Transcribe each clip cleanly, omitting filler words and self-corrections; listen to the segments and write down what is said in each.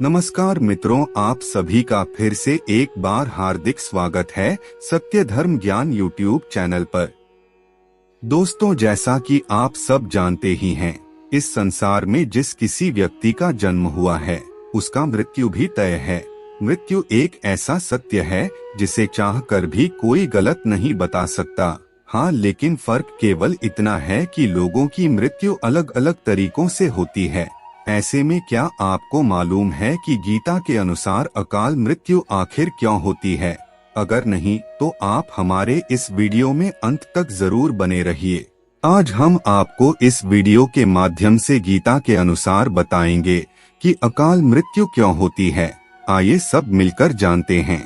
नमस्कार मित्रों, आप सभी का फिर से एक बार हार्दिक स्वागत है सत्य धर्म ज्ञान यूट्यूब चैनल पर। दोस्तों, जैसा कि आप सब जानते ही हैं, इस संसार में जिस किसी व्यक्ति का जन्म हुआ है उसका मृत्यु भी तय है। मृत्यु एक ऐसा सत्य है जिसे चाहकर भी कोई गलत नहीं बता सकता। हाँ, लेकिन फर्क केवल इतना है कि लोगों की मृत्यु अलग अलग तरीकों से होती है। ऐसे में क्या आपको मालूम है कि गीता के अनुसार अकाल मृत्यु आखिर क्यों होती है? अगर नहीं तो आप हमारे इस वीडियो में अंत तक जरूर बने रहिए। आज हम आपको इस वीडियो के माध्यम से गीता के अनुसार बताएंगे कि अकाल मृत्यु क्यों होती है। आइए सब मिलकर जानते हैं।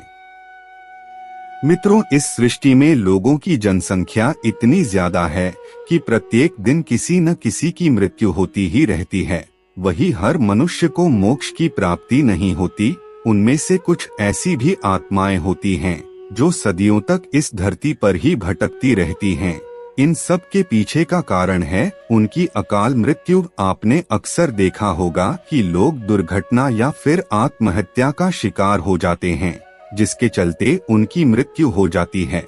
मित्रों, इस सृष्टि में लोगों की जनसंख्या इतनी ज्यादा है कि प्रत्येक दिन किसी न किसी की मृत्यु होती ही रहती है। वही हर मनुष्य को मोक्ष की प्राप्ति नहीं होती। उनमें से कुछ ऐसी भी आत्माएं होती हैं जो सदियों तक इस धरती पर ही भटकती रहती हैं। इन सब के पीछे का कारण है उनकी अकाल मृत्यु। आपने अक्सर देखा होगा कि लोग दुर्घटना या फिर आत्महत्या का शिकार हो जाते हैं, जिसके चलते उनकी मृत्यु हो जाती है।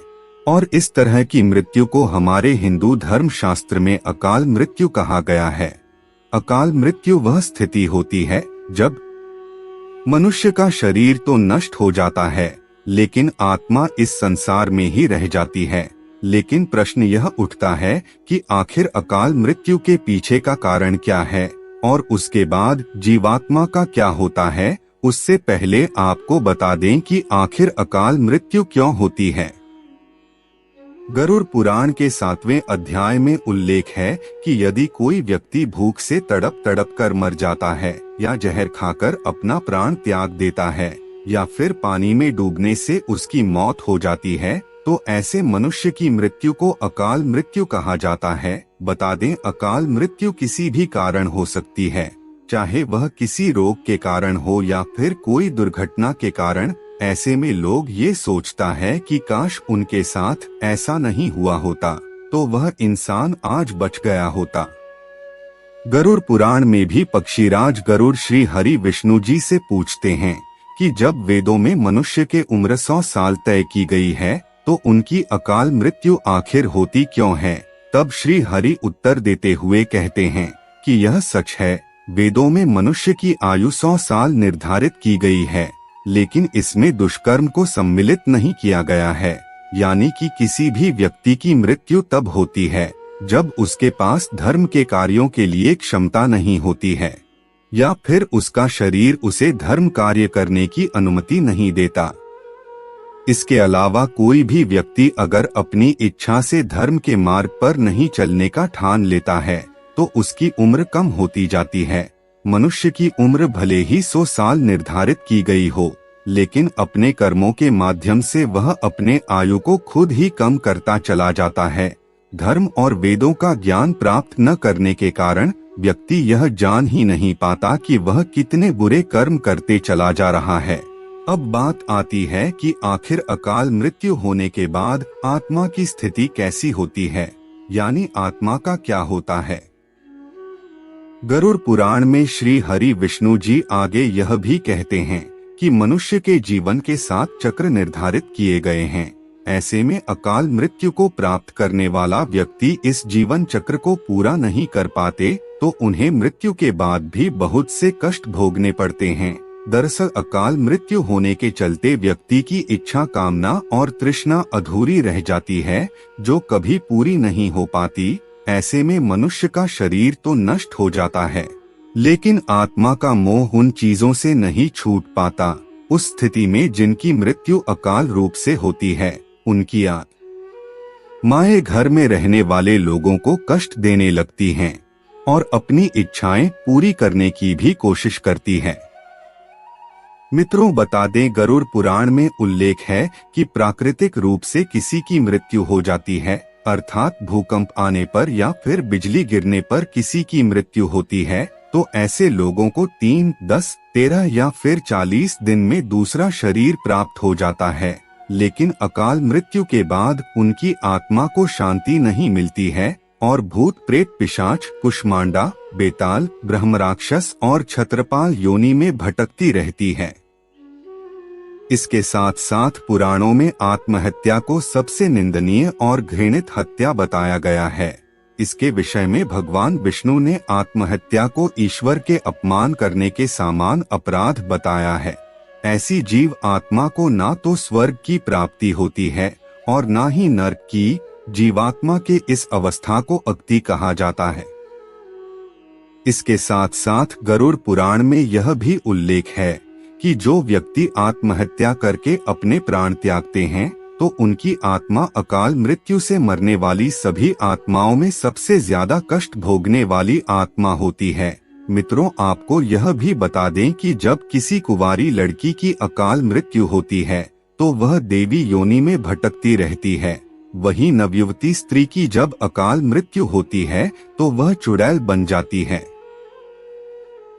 और इस तरह की मृत्यु को हमारे हिंदू धर्म शास्त्र में अकाल मृत्यु कहा गया है। अकाल मृत्यु वह स्थिति होती है जब मनुष्य का शरीर तो नष्ट हो जाता है, लेकिन आत्मा इस संसार में ही रह जाती है। लेकिन प्रश्न यह उठता है कि आखिर अकाल मृत्यु के पीछे का कारण क्या है और उसके बाद जीवात्मा का क्या होता है। उससे पहले आपको बता दें कि आखिर अकाल मृत्यु क्यों होती है। गरुड़ पुराण के 7वें अध्याय में उल्लेख है कि यदि कोई व्यक्ति भूख से तड़प तड़प कर मर जाता है या जहर खाकर अपना प्राण त्याग देता है या फिर पानी में डूबने से उसकी मौत हो जाती है, तो ऐसे मनुष्य की मृत्यु को अकाल मृत्यु कहा जाता है। बता दें, अकाल मृत्यु किसी भी कारण हो सकती है, चाहे वह किसी रोग के कारण हो या फिर कोई दुर्घटना के कारण। ऐसे में लोग ये सोचता है कि काश उनके साथ ऐसा नहीं हुआ होता तो वह इंसान आज बच गया होता। गरुड़ पुराण में भी पक्षीराज गरुड़ श्री हरि विष्णु जी से पूछते हैं कि जब वेदों में मनुष्य के उम्र 100 साल तय की गई है तो उनकी अकाल मृत्यु आखिर होती क्यों है। तब श्री हरि उत्तर देते हुए कहते हैं कि यह सच है, वेदों में मनुष्य की आयु 100 साल निर्धारित की गई है, लेकिन इसमें दुष्कर्म को सम्मिलित नहीं किया गया है। यानी कि किसी भी व्यक्ति की मृत्यु तब होती है जब उसके पास धर्म के कार्यों के लिए क्षमता नहीं होती है या फिर उसका शरीर उसे धर्म कार्य करने की अनुमति नहीं देता। इसके अलावा कोई भी व्यक्ति अगर अपनी इच्छा से धर्म के मार्ग पर नहीं चलने का ठान लेता है तो उसकी उम्र कम होती जाती है। मनुष्य की उम्र भले ही 100 साल निर्धारित की गई हो, लेकिन अपने कर्मों के माध्यम से वह अपने आयु को खुद ही कम करता चला जाता है। धर्म और वेदों का ज्ञान प्राप्त न करने के कारण व्यक्ति यह जान ही नहीं पाता कि वह कितने बुरे कर्म करते चला जा रहा है। अब बात आती है कि आखिर अकाल मृत्यु होने के बाद आत्मा की स्थिति कैसी होती है, यानी आत्मा का क्या होता है। गरुड़ पुराण में श्री हरि विष्णु जी आगे यह भी कहते हैं कि मनुष्य के जीवन के 7 चक्र निर्धारित किए गए हैं। ऐसे में अकाल मृत्यु को प्राप्त करने वाला व्यक्ति इस जीवन चक्र को पूरा नहीं कर पाते तो उन्हें मृत्यु के बाद भी बहुत से कष्ट भोगने पड़ते हैं। दरअसल अकाल मृत्यु होने के चलते व्यक्ति की इच्छा, कामना और तृष्णा अधूरी रह जाती है, जो कभी पूरी नहीं हो पाती। ऐसे में मनुष्य का शरीर तो नष्ट हो जाता है, लेकिन आत्मा का मोह उन चीजों से नहीं छूट पाता। उस स्थिति में जिनकी मृत्यु अकाल रूप से होती है, उनकी आत्माएं घर में रहने वाले लोगों को कष्ट देने लगती हैं और अपनी इच्छाएं पूरी करने की भी कोशिश करती है। मित्रों, बता दें, गरुड़ पुराण में उल्लेख है कि प्राकृतिक रूप से किसी की मृत्यु हो जाती है, अर्थात भूकंप आने पर या फिर बिजली गिरने पर किसी की मृत्यु होती है, तो ऐसे लोगों को 3, 10, 13 या फिर 40 दिन में दूसरा शरीर प्राप्त हो जाता है। लेकिन अकाल मृत्यु के बाद उनकी आत्मा को शांति नहीं मिलती है और भूत प्रेत, पिशाच, कुष्मांडा, बेताल, ब्रह्मराक्षस और छत्रपाल योनि में भटकती रहती है। इसके साथ साथ पुराणों में आत्महत्या को सबसे निंदनीय और घृणित हत्या बताया गया है। इसके विषय में भगवान विष्णु ने आत्महत्या को ईश्वर के अपमान करने के समान अपराध बताया है। ऐसी जीव आत्मा को ना तो स्वर्ग की प्राप्ति होती है और ना ही नरक की। जीवात्मा के इस अवस्था को अक्ति कहा जाता है। इसके साथ साथ गरुड़ पुराण में यह भी उल्लेख है कि जो व्यक्ति आत्महत्या करके अपने प्राण त्यागते हैं तो उनकी आत्मा अकाल मृत्यु से मरने वाली सभी आत्माओं में सबसे ज्यादा कष्ट भोगने वाली आत्मा होती है। मित्रों, आपको यह भी बता दें कि जब किसी कुंवारी लड़की की अकाल मृत्यु होती है तो वह देवी योनि में भटकती रहती है। वहीं नवयुवती स्त्री की जब अकाल मृत्यु होती है तो वह चुड़ैल बन जाती है।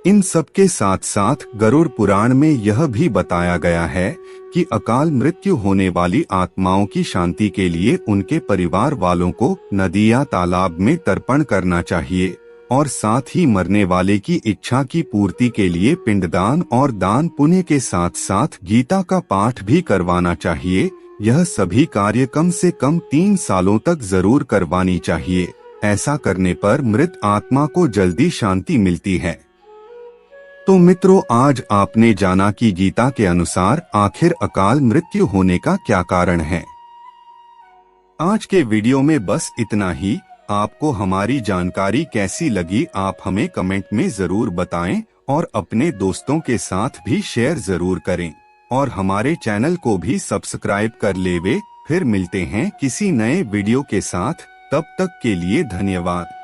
इन सब के साथ साथ गरुड़ पुराण में यह भी बताया गया है कि अकाल मृत्यु होने वाली आत्माओं की शांति के लिए उनके परिवार वालों को नदी या तालाब में तर्पण करना चाहिए और साथ ही मरने वाले की इच्छा की पूर्ति के लिए पिंडदान और दान पुण्य के साथ साथ गीता का पाठ भी करवाना चाहिए। यह सभी कार्य कम से कम 3 सालों तक जरूर करवानी चाहिए। ऐसा करने पर मृत आत्मा को जल्दी शांति मिलती है। तो मित्रों, आज आपने जाना कि गीता के अनुसार आखिर अकाल मृत्यु होने का क्या कारण है। आज के वीडियो में बस इतना ही। आपको हमारी जानकारी कैसी लगी आप हमें कमेंट में जरूर बताएं और अपने दोस्तों के साथ भी शेयर जरूर करें और हमारे चैनल को भी सब्सक्राइब कर लेवे। फिर मिलते हैं किसी नए वीडियो के साथ। तब तक के लिए धन्यवाद।